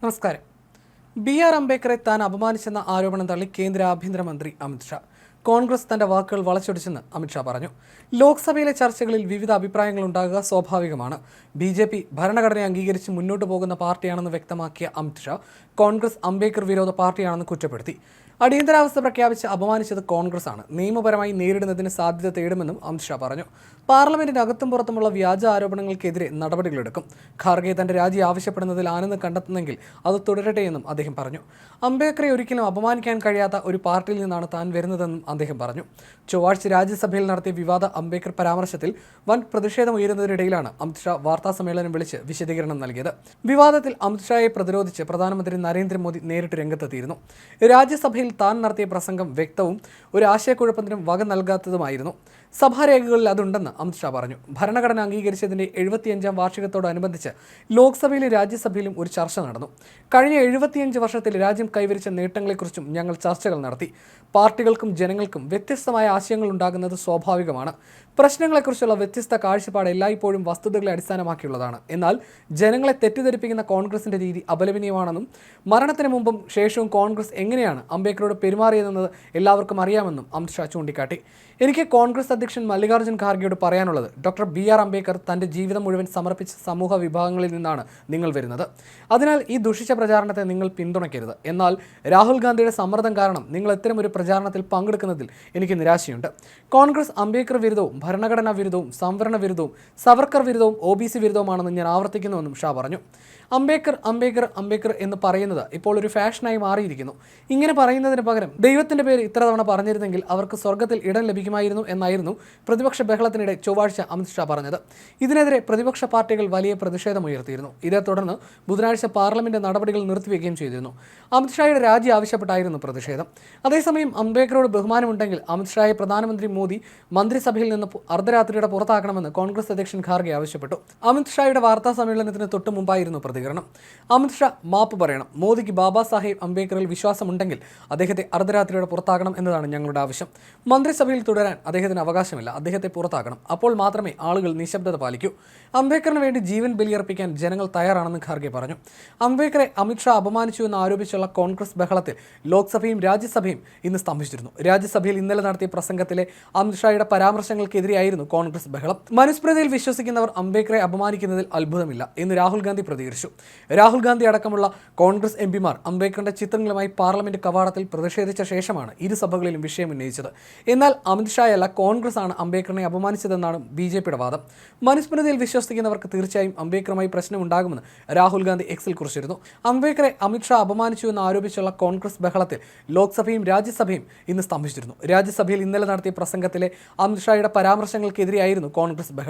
നമസ്കാരം. ബി.ആർ. അംബേദ്കറെ താൻ അപമാനിച്ചെന്ന ആരോപണം തള്ളി കേന്ദ്ര ആഭ്യന്തരമന്ത്രി അമിത്ഷാ. കോൺഗ്രസ് തന്റെ വാക്കുകൾ വളച്ചൊടിച്ചെന്ന് അമിത്ഷാ പറഞ്ഞു. ലോക്സഭയിലെ ചർച്ചകളിൽ വിവിധ അഭിപ്രായങ്ങൾ ഉണ്ടാകുക സ്വാഭാവികമാണ്. ബി.ജെ.പി. ഭരണഘടനയെ അംഗീകരിച്ച് മുന്നോട്ടു പോകുന്ന പാർട്ടിയാണെന്ന് വ്യക്തമാക്കിയ അമിത്ഷാ കോൺഗ്രസ് അംബേദ്കർ വിരോധ പാർട്ടിയാണെന്ന് കുറ്റപ്പെടുത്തി. അടിയന്തരാവസ്ഥ പ്രഖ്യാപിച്ച് അപമാനിച്ചത് കോൺഗ്രസ് ആണ്. നിയമപരമായി നേരിടുന്നതിന് സാധ്യത തേടുമെന്നും അമിത്ഷാ പറഞ്ഞു. പാർലമെന്റിനകത്തും പുറത്തുമുള്ള വ്യാജ ആരോപണങ്ങൾക്കെതിരെ നടപടികളെടുക്കും. ഖാർഗെ തന്റെ രാജി ആവശ്യപ്പെടുന്നതിൽ ആനന്ദം കണ്ടെത്തുന്നെങ്കിൽ അത് തുടരട്ടെയെന്നും അദ്ദേഹം പറഞ്ഞു. അംബേദ്കറെ ഒരിക്കലും അപമാനിക്കാൻ കഴിയാത്ത ഒരു പാർട്ടിയിൽ നിന്നാണ് താൻ വരുന്നതെന്നും അദ്ദേഹം പറഞ്ഞു. ചൊവ്വാഴ്ച രാജ്യസഭയിൽ നടത്തിയ വിവാദ അംബേദ്കർ പരാമർശത്തിൽ വൻ പ്രതിഷേധം ഉയരുന്നതിനിടയിലാണ് അമിത്ഷാ വാർത്താസമ്മേളനം വിളിച്ച് വിശദീകരണം നൽകിയത്. വിവാദത്തിൽ അമിത്ഷായെ പ്രതിരോധിച്ച് പ്രധാനമന്ത്രി നരേന്ദ്രമോദി നേരിട്ട് രംഗത്തെത്തിയിരുന്നു. രാജ്യസഭയിൽ താൻ നടത്തിയ പ്രസംഗം വ്യക്തവും ഒരു ആശയക്കുഴപ്പത്തിനും വക നൽകാത്തതുമായിരുന്നു. സഭാരേഖകളിൽ അതുണ്ടെന്ന് അമിത്ഷാ പറഞ്ഞു. ഭരണഘടന അംഗീകരിച്ചതിന്റെ 75ാം വാർഷികത്തോടനുബന്ധിച്ച് ലോക്സഭയിലും രാജ്യസഭയിലും ഒരു ചർച്ച നടന്നു. കഴിഞ്ഞ 75 വർഷത്തിൽ രാജ്യം കൈവരിച്ച നേട്ടങ്ങളെക്കുറിച്ചും ഞങ്ങൾ ചർച്ചകൾ നടത്തി. പാർട്ടികൾക്കും ജനങ്ങൾക്കും വ്യത്യസ്തമായ ആശയങ്ങൾ ഉണ്ടാകുന്നത് സ്വാഭാവികമാണ്. പ്രശ്നങ്ങളെക്കുറിച്ചുള്ള വ്യത്യസ്ത കാഴ്ചപ്പാട് എല്ലായ്പ്പോഴും വസ്തുതകളെ അടിസ്ഥാനമാക്കിയുള്ളതാണ്. എന്നാൽ ജനങ്ങളെ തെറ്റിദ്ധരിപ്പിക്കുന്ന കോൺഗ്രസിന്റെ രീതി അപലപനീയമാണെന്നും മരണത്തിന് മുമ്പും ശേഷവും കോൺഗ്രസ് എങ്ങനെയാണ് അംബേദ്കറോട് പെരുമാറിയതെന്നത് എല്ലാവർക്കും അറിയാമെന്നും അമിത്ഷാ ചൂണ്ടിക്കാട്ടി. എനിക്ക് കോൺഗ്രസ് അധ്യക്ഷൻ മല്ലികാർജ്ജുൻ ഖാർഗെയോട് പറയാനുള്ളത്, ഡോക്ടർ ബി.ആർ. അംബേദ്കർ തന്റെ ജീവിതം മുഴുവൻ സമർപ്പിച്ച സമൂഹ വിഭാഗങ്ങളിൽ നിന്നാണ് നിങ്ങൾ വരുന്നത്. അതിനാൽ ഈ ദുഷിച്ച പ്രചാരണത്തെ നിങ്ങൾ പിന്തുണയ്ക്കരുത്. എന്നാൽ രാഹുൽ ഗാന്ധിയുടെ സമ്മർദ്ദം കാരണം നിങ്ങൾ ഇത്തരം ഒരു പ്രചാരണത്തിൽ പങ്കെടുക്കുന്നതിൽ എനിക്ക് നിരാശയുണ്ട്. കോൺഗ്രസ് അംബേദ്കർ വിരുദ്ധവും ഭരണഘടനാ വിരുദ്ധവും സംവരണ വിരുദ്ധവും സവർക്കർ വിരുദ്ധവും OBC വിരുദ്ധവുമാണെന്ന് ഞാൻ ആവർത്തിക്കുന്നുവെന്നും ഷാ പറഞ്ഞു. അംബേദ്കർ അംബേദ്കർ അംബേദ്കർ എന്ന് പറയുന്നത് ഇപ്പോൾ ഒരു ഫാഷനായി മാറിയിരിക്കുന്നു. ഇങ്ങനെ പറയുന്നതിന് പകരം ദൈവത്തിന്റെ പേര് ഇത്ര തവണ പറഞ്ഞിരുന്നെങ്കിൽ അവർക്ക് സ്വർഗത്തിൽ ഇടം ലഭിക്കുമായിരുന്നു എന്നായിരുന്നു പ്രതിപക്ഷ ബഹളത്തിനിടെ ചൊവ്വാഴ്ച അമിത്ഷാ പറഞ്ഞത്. ഇതിനെതിരെ പ്രതിപക്ഷ പാർട്ടികൾ വലിയ പ്രതിഷേധമുയർത്തിയിരുന്നു. ഇതേ തുടർന്ന് ബുധനാഴ്ച പാർലമെന്റ് നടപടികൾ നിർത്തിവെക്കുകയും ചെയ്തിരുന്നു. അമിത്ഷായുടെ രാജി ആവശ്യപ്പെട്ടായിരുന്നു പ്രതിഷേധം. അതേസമയം അംബേദ്കറോട് ബഹുമാനമുണ്ടെങ്കിൽ അമിത്ഷായെ പ്രധാനമന്ത്രി മോദി മന്ത്രിസഭയിൽ നിന്ന് അർദ്ധരാത്രിയുടെ പുറത്താക്കണമെന്ന് കോൺഗ്രസ് അധ്യക്ഷൻ ഖാർഗെ ആവശ്യപ്പെട്ടു. അമിത്ഷായുടെ വാർത്താ സമ്മേളനത്തിന് തൊട്ടു മുമ്പായിരുന്നു പ്രതികരണം. അമിത്ഷാ മാപ്പ് പറയണം. മോദിക്ക് ബാബാ സാഹേബ് അംബേദ്കറിൽ വിശ്വാസമുണ്ടെങ്കിൽ അദ്ദേഹത്തെ അർദ്ധരാത്രിയോടെ പുറത്താക്കണം എന്നതാണ് ഞങ്ങളുടെ ആവശ്യം. മന്ത്രിസഭയിൽ തുടരാൻ അദ്ദേഹത്തിന് അവകാശമില്ല. അദ്ദേഹത്തെ പുറത്താക്കണം. അപ്പോൾ മാത്രമേ ആളുകൾ നിശബ്ദത പാലിക്കൂ. അംബേദ്കറിന് വേണ്ടി ജീവൻ ബലിയർപ്പിക്കാൻ ജനങ്ങൾ തയ്യാറാണെന്ന് ഖാർഗെ പറഞ്ഞു. അംബേദ്കറെ അമിത്ഷാ അപമാനിച്ചു എന്ന് ആരോപിച്ചുള്ള കോൺഗ്രസ് ബഹളത്തിൽ ലോക്സഭയും രാജ്യസഭയും ഇന്ന് സ്തംഭിച്ചിരുന്നു. രാജ്യസഭയിൽ ഇന്നലെ നടത്തിയ പ്രസംഗത്തിലെ അമിത്ഷായുടെ പരാമർശങ്ങൾക്കെതിരെയായിരുന്നു കോൺഗ്രസ് ബഹളം. മനുസ്മൃതിയിൽ വിശ്വസിക്കുന്നവർ അംബേദ്കറെ അപമാനിക്കുന്നതിൽ അത്ഭുതമില്ല എന്ന് രാഹുൽ ഗാന്ധി പ്രതികരിച്ചു. രാഹുൽ ഗാന്ധി അടക്കമുള്ള കോൺഗ്രസ് എംപിമാർ അംബേദ്കറിന്റെ ചിത്രങ്ങളുമായി പാർലമെന്റ് കവാടത്തിൽ പ്രതിഷേധിച്ച ശേഷമാണ് ഇരു സഭകളിലും വിഷയം ഉന്നയിച്ചത്. എന്നാൽ അമിത്ഷായല്ല, കോൺഗ്രസ് ആണ് അംബേദ്കറിനെ അപമാനിച്ചതെന്നാണ് ബി.ജെ.പിയുടെ വാദം. മനുസ്മൃതിയിൽ വിശ്വസിക്കുന്നവർക്ക് തീർച്ചയായും അംബേദ്കറുമായി പ്രശ്നമുണ്ടാകുമെന്ന് രാഹുൽ ഗാന്ധി എക്സിൽ കുറിച്ചിരുന്നു. അംബേദ്കറെ അമിത്ഷാ അപമാനിച്ചു എന്ന് ആരോപിച്ചുള്ള കോൺഗ്രസ് ബഹളത്തിൽ ലോക്സഭയും രാജ്യസഭയും ഇന്ന് സ്തംഭിച്ചിരുന്നു. രാജ്യസഭയിൽ ഇന്നലെ നടത്തിയ പ്രസംഗത്തിലെ അമിത്ഷായുടെ പരാമർശങ്ങൾക്കെതിരെയായിരുന്നു കോൺഗ്രസ് ബഹളം.